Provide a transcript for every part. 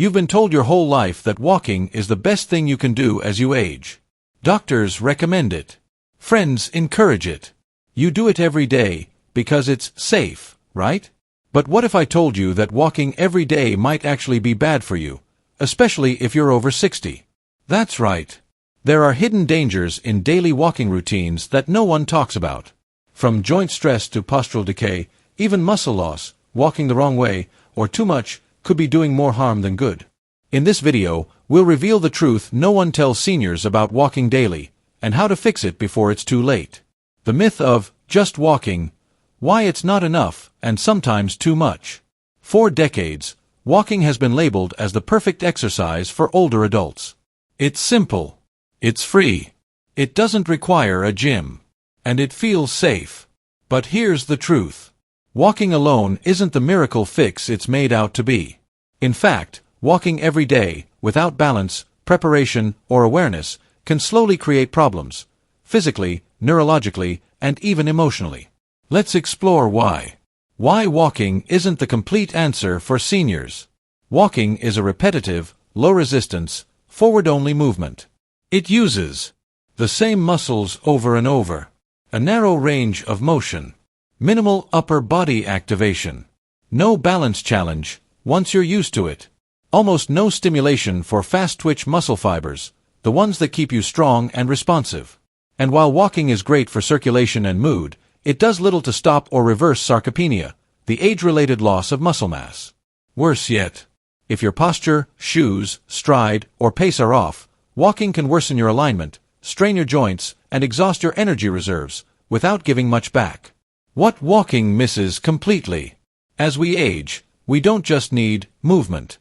You've been told your whole life that walking is the best thing you can do as you age. Doctors recommend it. Friends encourage it. You do it every day because it's safe, right? But what if I told you that walking every day might actually be bad for you, especially if you're over 60? That's right. There are hidden dangers in daily walking routines that no one talks about. From joint stress to postural decay, even muscle loss, walking the wrong way, or too much, could be doing more harm than good. In this video, we'll reveal the truth no one tells seniors about walking daily, and how to fix it before it's too late. The myth of just walking, why it's not enough, and sometimes too much. For decades, walking has been labeled as the perfect exercise for older adults. It's simple. It's free. It doesn't require a gym. And it feels safe. But here's the truth. Walking alone isn't the miracle fix it's made out to be. In fact, walking every day, without balance, preparation, or awareness, can slowly create problems, physically, neurologically, and even emotionally. Let's explore why. Why walking isn't the complete answer for seniors. Walking is a repetitive, low-resistance, forward-only movement. It uses the same muscles over and over, a narrow range of motion, minimal upper body activation, no balance challenge once you're used to it, almost no stimulation for fast-twitch muscle fibers, the ones that keep you strong and responsive. And while walking is great for circulation and mood, it does little to stop or reverse sarcopenia, the age-related loss of muscle mass. Worse yet, if your posture, shoes, stride, or pace are off, walking can worsen your alignment, strain your joints, and exhaust your energy reserves, without giving much back. What walking misses completely. As we age, we don't just need movement.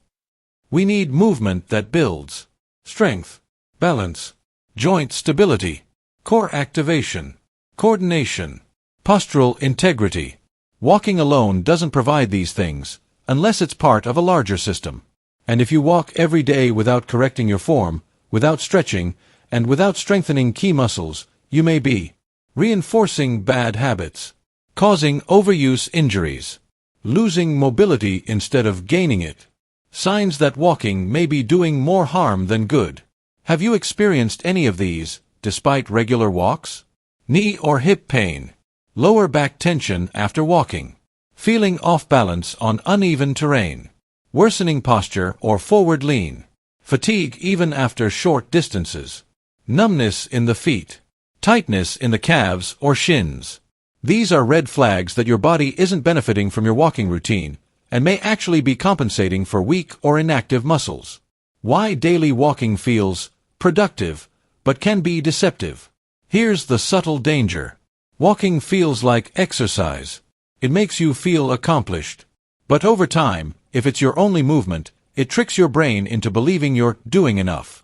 We need movement that builds strength, balance, joint stability, core activation, coordination, postural integrity. Walking alone doesn't provide these things, unless it's part of a larger system. And if you walk every day without correcting your form, without stretching, and without strengthening key muscles, you may be reinforcing bad habits, causing overuse injuries, losing mobility instead of gaining it. Signs that walking may be doing more harm than good. Have you experienced any of these, despite regular walks? Knee or hip pain, lower back tension after walking, feeling off balance on uneven terrain, worsening posture or forward lean, fatigue even after short distances, numbness in the feet, tightness in the calves or shins. These are red flags that your body isn't benefiting from your walking routine, and may actually be compensating for weak or inactive muscles. Why daily walking feels productive, but can be deceptive. Here's the subtle danger. Walking feels like exercise. It makes you feel accomplished. But over time, if it's your only movement, it tricks your brain into believing you're doing enough.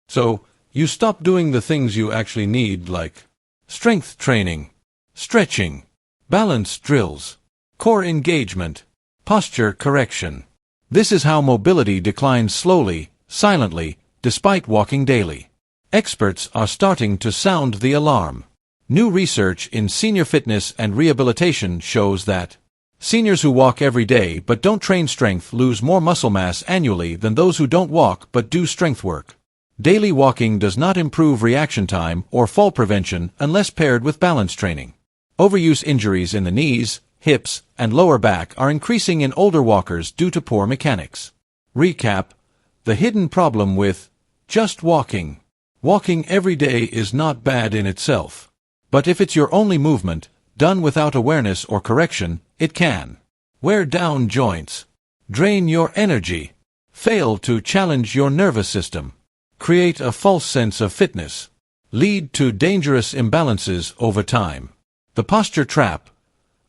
So, you stop doing the things you actually need, like strength training, stretching, balance drills, core engagement, posture correction. This is how mobility declines slowly, silently, despite walking daily. Experts are starting to sound the alarm. New research in senior fitness and rehabilitation shows that seniors who walk every day but don't train strength lose more muscle mass annually than those who don't walk but do strength work. Daily walking does not improve reaction time or fall prevention unless paired with balance training. Overuse injuries in the knees, hips, and lower back are increasing in older walkers due to poor mechanics. Recap: the hidden problem with just walking. Walking every day is not bad in itself. But if it's your only movement, done without awareness or correction, it can wear down joints, drain your energy, fail to challenge your nervous system, create a false sense of fitness, lead to dangerous imbalances over time. The posture trap.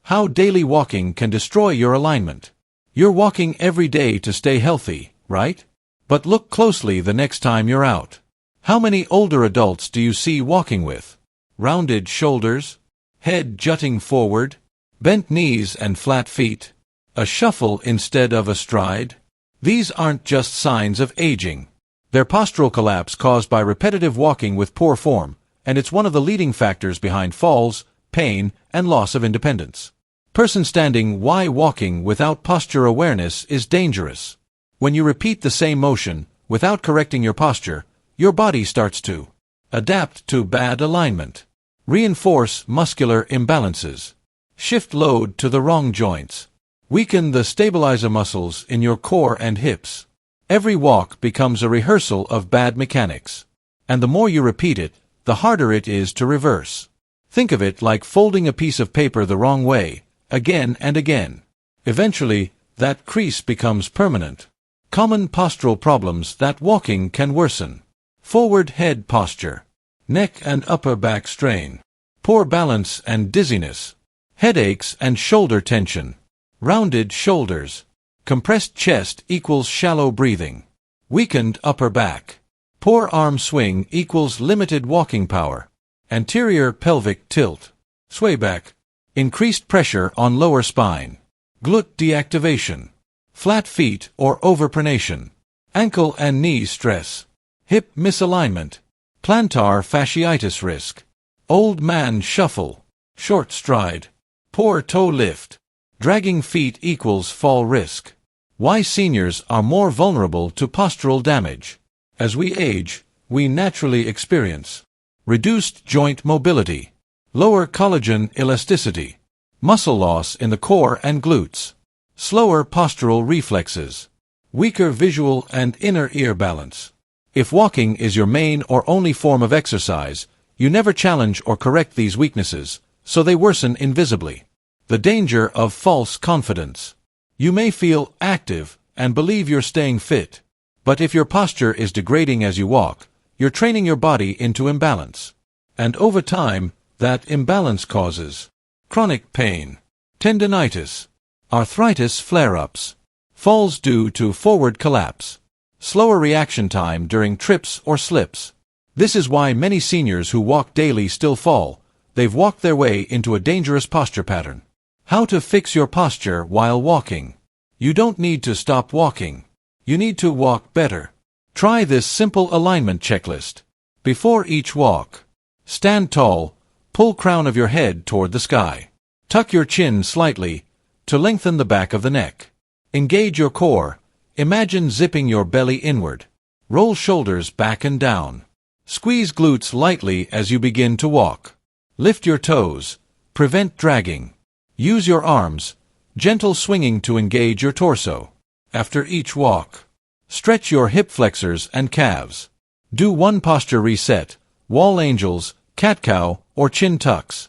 How daily walking can destroy your alignment. You're walking every day to stay healthy, right? But look closely the next time you're out. How many older adults do you see walking with rounded shoulders, head jutting forward, bent knees and flat feet, a shuffle instead of a stride? These aren't just signs of aging. They're postural collapse caused by repetitive walking with poor form, and it's one of the leading factors behind falls, pain, and loss of independence. Person standing. Why walking without posture awareness is dangerous. When you repeat the same motion, without correcting your posture, your body starts to adapt to bad alignment, reinforce muscular imbalances, shift load to the wrong joints, weaken the stabilizer muscles in your core and hips. Every walk becomes a rehearsal of bad mechanics. And the more you repeat it, the harder it is to reverse. Think of it like folding a piece of paper the wrong way, again and again. Eventually, that crease becomes permanent. Common postural problems that walking can worsen. Forward head posture, neck and upper back strain, poor balance and dizziness, headaches and shoulder tension, rounded shoulders, compressed chest equals shallow breathing, weakened upper back, poor arm swing equals limited walking power, anterior pelvic tilt, sway back, increased pressure on lower spine, glute deactivation, flat feet or overpronation, ankle and knee stress, hip misalignment, plantar fasciitis risk, old man shuffle, short stride, poor toe lift, dragging feet equals fall risk. Why seniors are more vulnerable to postural damage. As we age, we naturally experience reduced joint mobility, lower collagen elasticity, muscle loss in the core and glutes, slower postural reflexes, weaker visual and inner ear balance. If walking is your main or only form of exercise, you never challenge or correct these weaknesses, so they worsen invisibly. The danger of false confidence. You may feel active and believe you're staying fit, but if your posture is degrading as you walk, you're training your body into imbalance. And over time, that imbalance causes chronic pain, tendinitis, arthritis flare-ups, falls due to forward collapse, slower reaction time during trips or slips. This is why many seniors who walk daily still fall. They've walked their way into a dangerous posture pattern. How to fix your posture while walking. You don't need to stop walking. You need to walk better. Try this simple alignment checklist. Before each walk, stand tall, pull crown of your head toward the sky. Tuck your chin slightly to lengthen the back of the neck. Engage your core. Imagine zipping your belly inward. Roll shoulders back and down. Squeeze glutes lightly as you begin to walk. Lift your toes. Prevent dragging. Use your arms, gentle swinging to engage your torso. After each walk, stretch your hip flexors and calves. Do one posture reset, wall angels, cat-cow, or chin tucks.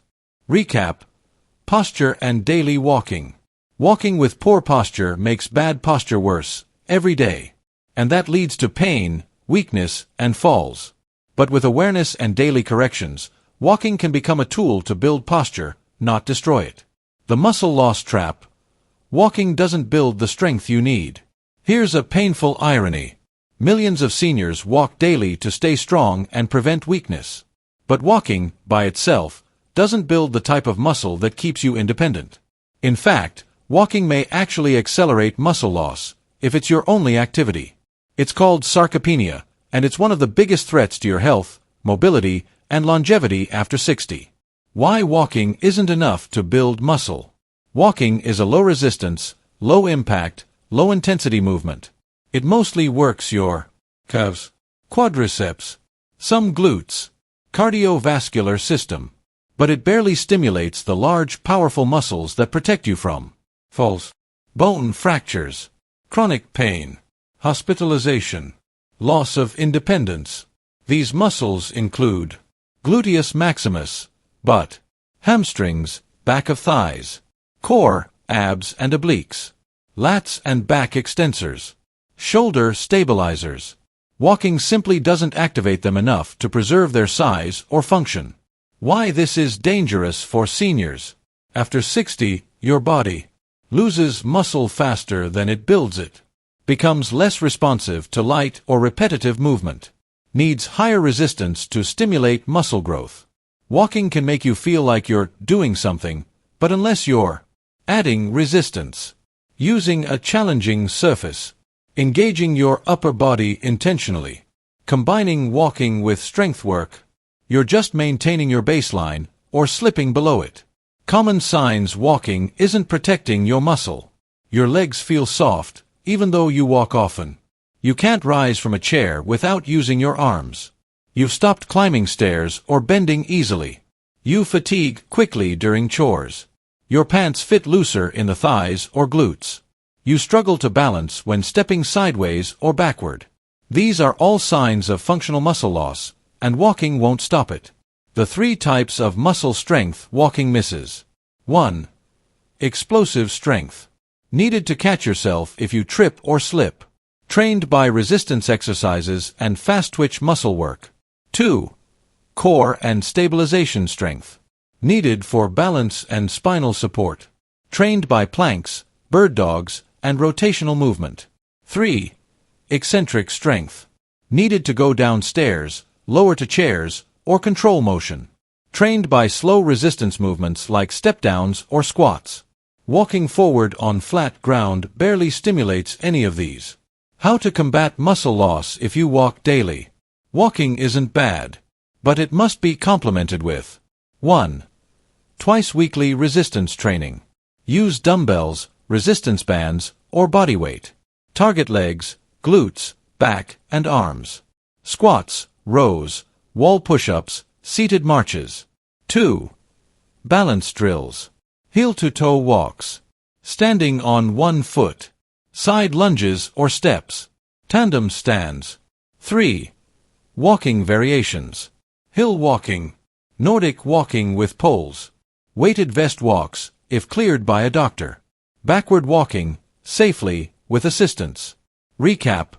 Recap: posture and daily walking. Walking with poor posture makes bad posture worse, every day. And that leads to pain, weakness, and falls. But with awareness and daily corrections, walking can become a tool to build posture, not destroy it. The muscle loss trap. Walking doesn't build the strength you need. Here's a painful irony. Millions of seniors walk daily to stay strong and prevent weakness. But walking, by itself, doesn't build the type of muscle that keeps you independent. In fact, walking may actually accelerate muscle loss, if it's your only activity. It's called sarcopenia, and it's one of the biggest threats to your health, mobility, and longevity after 60. Why walking isn't enough to build muscle. Walking is a low-resistance, low-impact, low-intensity movement. It mostly works your calves, quadriceps, some glutes, cardiovascular system. But it barely stimulates the large, powerful muscles that protect you from falls, bone fractures, chronic pain, hospitalization, loss of independence. These muscles include gluteus maximus, butt, hamstrings, back of thighs, core, abs and obliques, lats and back extensors, shoulder stabilizers. Walking simply doesn't activate them enough to preserve their size or function. Why this is dangerous for seniors. After 60, your body loses muscle faster than it builds it, becomes less responsive to light or repetitive movement, needs higher resistance to stimulate muscle growth. Walking can make you feel like you're doing something, but unless you're adding resistance, using a challenging surface, engaging your upper body intentionally, combining walking with strength work, you're just maintaining your baseline or slipping below it. Common signs walking isn't protecting your muscle. Your legs feel soft, even though you walk often. You can't rise from a chair without using your arms. You've stopped climbing stairs or bending easily. You fatigue quickly during chores. Your pants fit looser in the thighs or glutes. You struggle to balance when stepping sideways or backward. These are all signs of functional muscle loss, and walking won't stop it. The 3 types of muscle strength walking misses. 1. Explosive strength. Needed to catch yourself if you trip or slip. Trained by resistance exercises and fast-twitch muscle work. 2. Core and stabilization strength. Needed for balance and spinal support. Trained by planks, bird dogs, and rotational movement. 3. Eccentric strength. Needed to go down stairs, lower to chairs, or control motion. Trained by slow resistance movements like step-downs or squats. Walking forward on flat ground barely stimulates any of these. How to combat muscle loss if you walk daily. Walking isn't bad, but it must be complemented with 1. Twice weekly resistance training. Use dumbbells, resistance bands, or body weight. Target legs, glutes, back, and arms. Squats, rows, wall push-ups, seated marches. 2. Balance drills. Heel-to-toe walks. Standing on one foot. Side lunges or steps. Tandem stands. 3. Walking variations. Hill walking. Nordic walking with poles. Weighted vest walks, if cleared by a doctor. Backward walking, safely, with assistance. Recap.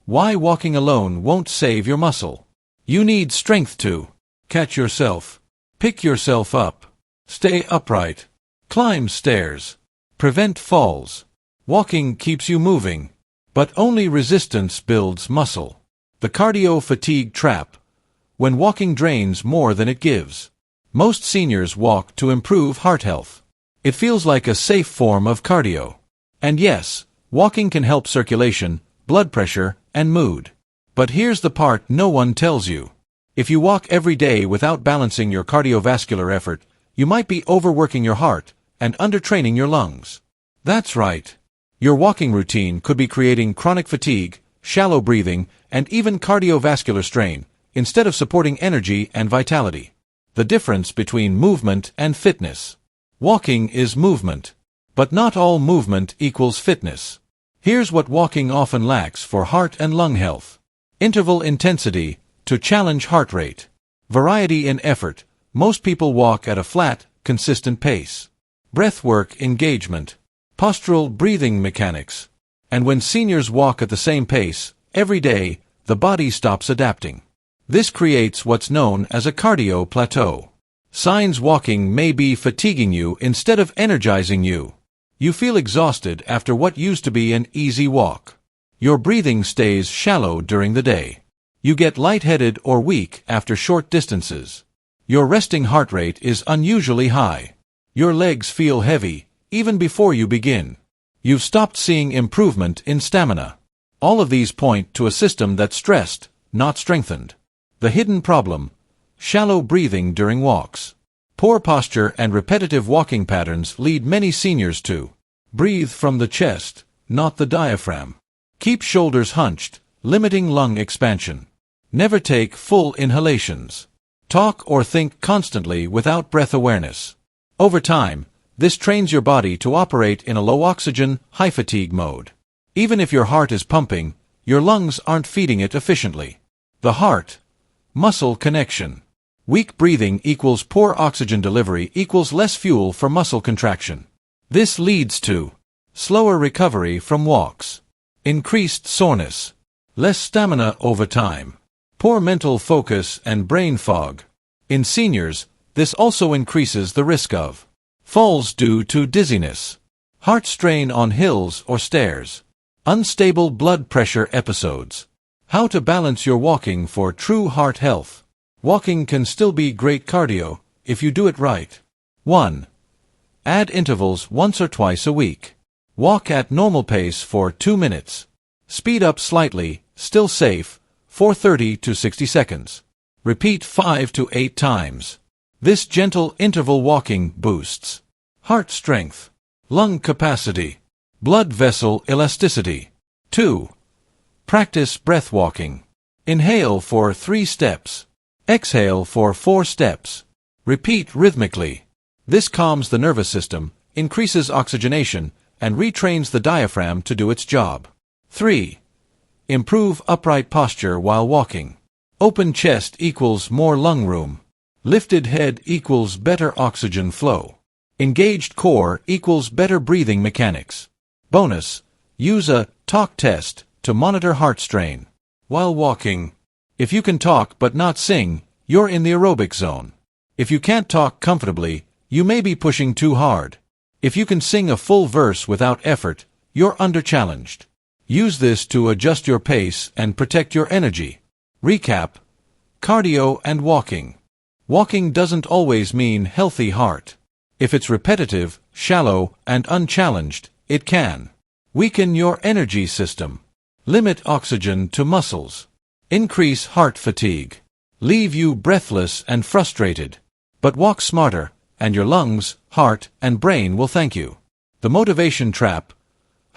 Why walking alone won't save your muscle. You need strength to catch yourself, pick yourself up, stay upright, climb stairs, prevent falls. Walking keeps you moving, but only resistance builds muscle. The cardio fatigue trap. When walking drains more than it gives. Most seniors walk to improve heart health. It feels like a safe form of cardio. And yes, walking can help circulation, blood pressure, and mood. But here's the part no one tells you. If you walk every day without balancing your cardiovascular effort, you might be overworking your heart and undertraining your lungs. That's right. Your walking routine could be creating chronic fatigue, shallow breathing, and even cardiovascular strain, instead of supporting energy and vitality. The difference between movement and fitness. Walking is movement, but not all movement equals fitness. Here's what walking often lacks for heart and lung health. Interval intensity, to challenge heart rate. Variety in effort. Most people walk at a flat, consistent pace. Breathwork engagement. Postural breathing mechanics. And when seniors walk at the same pace, every day, the body stops adapting. This creates what's known as a cardio plateau. Signs walking may be fatiguing you instead of energizing you. You feel exhausted after what used to be an easy walk. Your breathing stays shallow during the day. You get lightheaded or weak after short distances. Your resting heart rate is unusually high. Your legs feel heavy, even before you begin. You've stopped seeing improvement in stamina. All of these point to a system that's stressed, not strengthened. The hidden problem: shallow breathing during walks. Poor posture and repetitive walking patterns lead many seniors to breathe from the chest, not the diaphragm. Keep shoulders hunched, limiting lung expansion. Never take full inhalations. Talk or think constantly without breath awareness. Over time, this trains your body to operate in a low-oxygen, high-fatigue mode. Even if your heart is pumping, your lungs aren't feeding it efficiently. The heart-muscle connection. Weak breathing equals poor oxygen delivery equals less fuel for muscle contraction. This leads to slower recovery from walks, increased soreness, less stamina over time, poor mental focus and brain fog. In seniors, this also increases the risk of falls due to dizziness, heart strain on hills or stairs, unstable blood pressure episodes. How to balance your walking for true heart health. Walking can still be great cardio, if you do it right. 1. Add intervals once or twice a week. Walk at normal pace for 2 minutes. Speed up slightly, still safe, for 30 to 60 seconds. Repeat 5 to 8 times. This gentle interval walking boosts heart strength, lung capacity, Blood vessel elasticity. 2. Practice breath walking. Inhale for 3 steps. Exhale for 4 steps. Repeat rhythmically. This calms the nervous system, increases oxygenation, and retrains the diaphragm to do its job. 3. Improve upright posture while walking. Open chest equals more lung room. Lifted head equals better oxygen flow. Engaged core equals better breathing mechanics. Bonus: use a talk test to monitor heart strain. While walking, if you can talk but not sing, you're in the aerobic zone. If you can't talk comfortably, you may be pushing too hard. If you can sing a full verse without effort, you're under-challenged. Use this to adjust your pace and protect your energy. Recap: cardio and walking. Walking doesn't always mean healthy heart. If it's repetitive, shallow, and unchallenged, it can weaken your energy system, limit oxygen to muscles, increase heart fatigue, leave you breathless and frustrated. But walk smarter, and your lungs, heart, and brain will thank you. The motivation trap: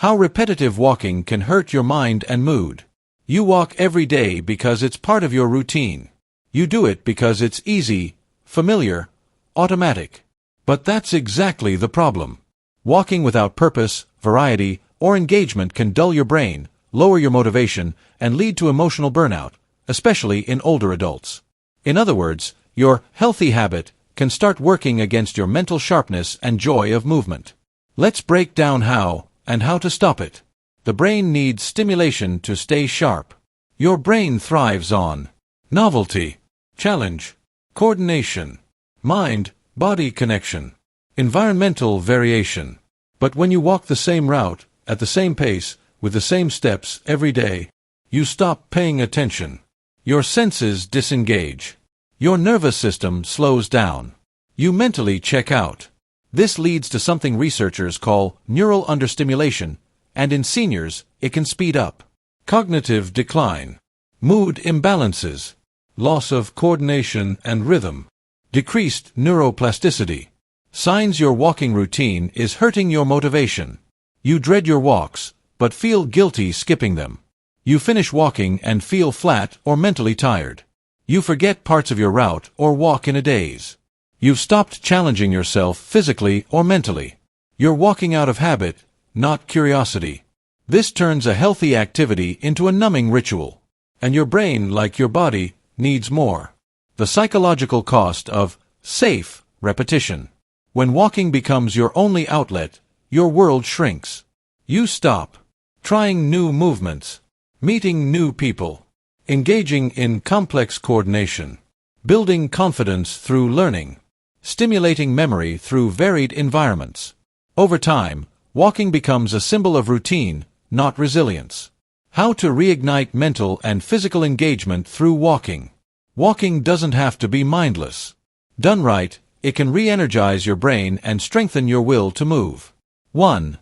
how repetitive walking can hurt your mind and mood. You walk every day because it's part of your routine. You do it because it's easy, familiar, automatic. But that's exactly the problem. Walking without purpose, variety, or engagement can dull your brain, lower your motivation, and lead to emotional burnout, especially in older adults. In other words, your healthy habit can start working against your mental sharpness and joy of movement. Let's break down how and how to stop it. The brain needs stimulation to stay sharp. Your brain thrives on novelty, challenge, coordination, mind-body connection, environmental variation. But when you walk the same route, at the same pace, with the same steps every day, you stop paying attention. Your senses disengage. Your nervous system slows down. You mentally check out. This leads to something researchers call neural understimulation, and in seniors, it can speed up cognitive decline, mood imbalances, loss of coordination and rhythm, decreased neuroplasticity. Signs your walking routine is hurting your motivation. You dread your walks, but feel guilty skipping them. You finish walking and feel flat or mentally tired. You forget parts of your route or walk in a daze. You've stopped challenging yourself physically or mentally. You're walking out of habit, not curiosity. This turns a healthy activity into a numbing ritual. And your brain, like your body, needs more. The psychological cost of safe repetition. When walking becomes your only outlet, your world shrinks. You stop trying new movements, meeting new people, engaging in complex coordination, building confidence through learning, stimulating memory through varied environments. Over time, walking becomes a symbol of routine, not resilience. How to reignite mental and physical engagement through walking. Walking doesn't have to be mindless. Done right, it can re-energize your brain and strengthen your will to move. 1.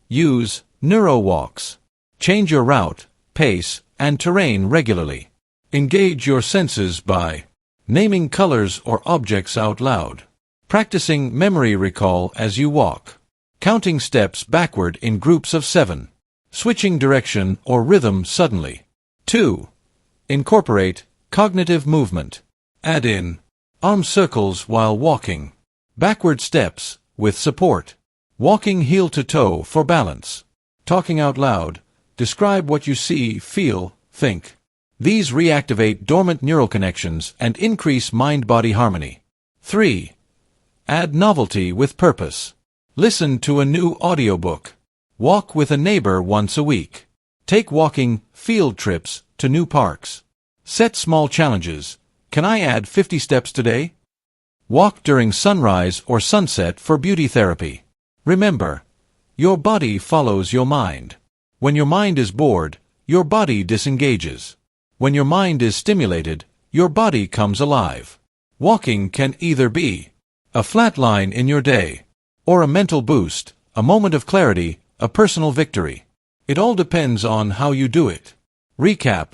Use NeuroWalks. Change your route, pace, and terrain regularly. Engage your senses by naming colors or objects out loud, practicing memory recall as you walk, counting steps backward in groups of 7, switching direction or rhythm suddenly. 2. Incorporate cognitive movement. Add in arm circles while walking, backward steps with support, walking heel to toe for balance, talking out loud. Describe what you see, feel, think. These reactivate dormant neural connections and increase mind-body harmony. 3. Add novelty with purpose. Listen to a new audiobook. Walk with a neighbor once a week. Take walking field trips to new parks. Set small challenges. Can I add 50 steps today? Walk during sunrise or sunset for beauty therapy. Remember, your body follows your mind. When your mind is bored, your body disengages. When your mind is stimulated, your body comes alive. Walking can either be a flat line in your day, or a mental boost, a moment of clarity, a personal victory. It all depends on how you do it. Recap: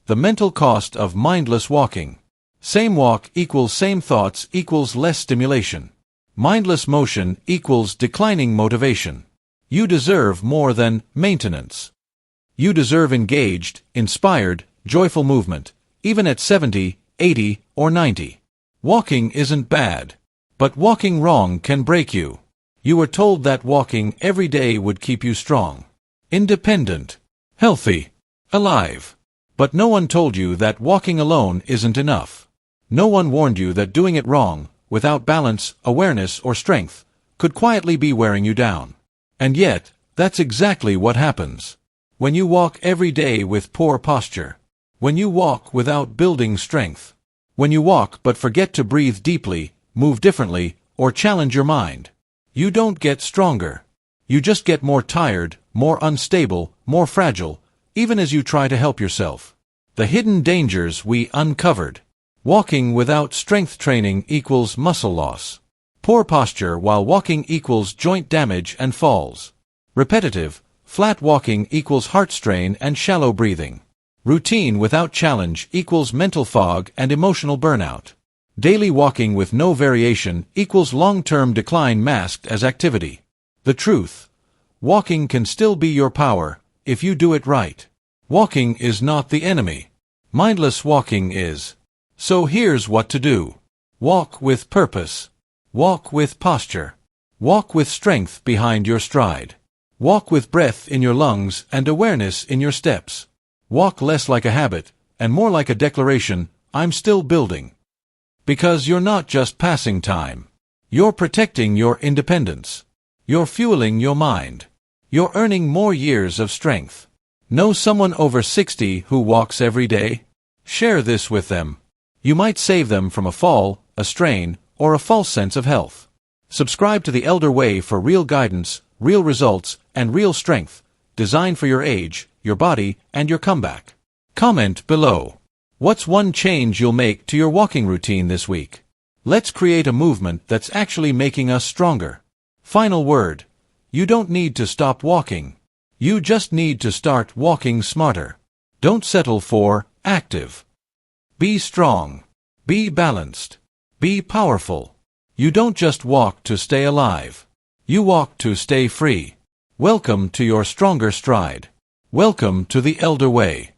the mental cost of mindless walking. Same walk equals same thoughts equals less stimulation. Mindless motion equals declining motivation. You deserve more than maintenance. You deserve engaged, inspired, joyful movement, even at 70, 80, or 90. Walking isn't bad. But walking wrong can break you. You were told that walking every day would keep you strong, independent, healthy, alive. But no one told you that walking alone isn't enough. No one warned you that doing it wrong, without balance, awareness, or strength, could quietly be wearing you down. And yet, that's exactly what happens. When you walk every day with poor posture. When you walk without building strength. When you walk but forget to breathe deeply, move differently, or challenge your mind. You don't get stronger. You just get more tired, more unstable, more fragile, even as you try to help yourself. The hidden dangers we uncovered. Walking without strength training equals muscle loss. Poor posture while walking equals joint damage and falls. Repetitive, flat walking equals heart strain and shallow breathing. Routine without challenge equals mental fog and emotional burnout. Daily walking with no variation equals long-term decline masked as activity. The truth. Walking can still be your power, if you do it right. Walking is not the enemy. Mindless walking is. So here's what to do. Walk with purpose. Walk with posture. Walk with strength behind your stride. Walk with breath in your lungs and awareness in your steps. Walk less like a habit, and more like a declaration, I'm still building. Because you're not just passing time. You're protecting your independence. You're fueling your mind. You're earning more years of strength. Know someone over 60 who walks every day? Share this with them. You might save them from a fall, a strain, or a false sense of health. Subscribe to the Elder Way for real guidance, real results, and real strength, designed for your age, your body, and your comeback. Comment below. What's one change you'll make to your walking routine this week? Let's create a movement that's actually making us stronger. Final word. You don't need to stop walking. You just need to start walking smarter. Don't settle for active. Be strong. Be balanced. Be powerful. You don't just walk to stay alive. You walk to stay free. Welcome to your stronger stride. Welcome to the Elder Way.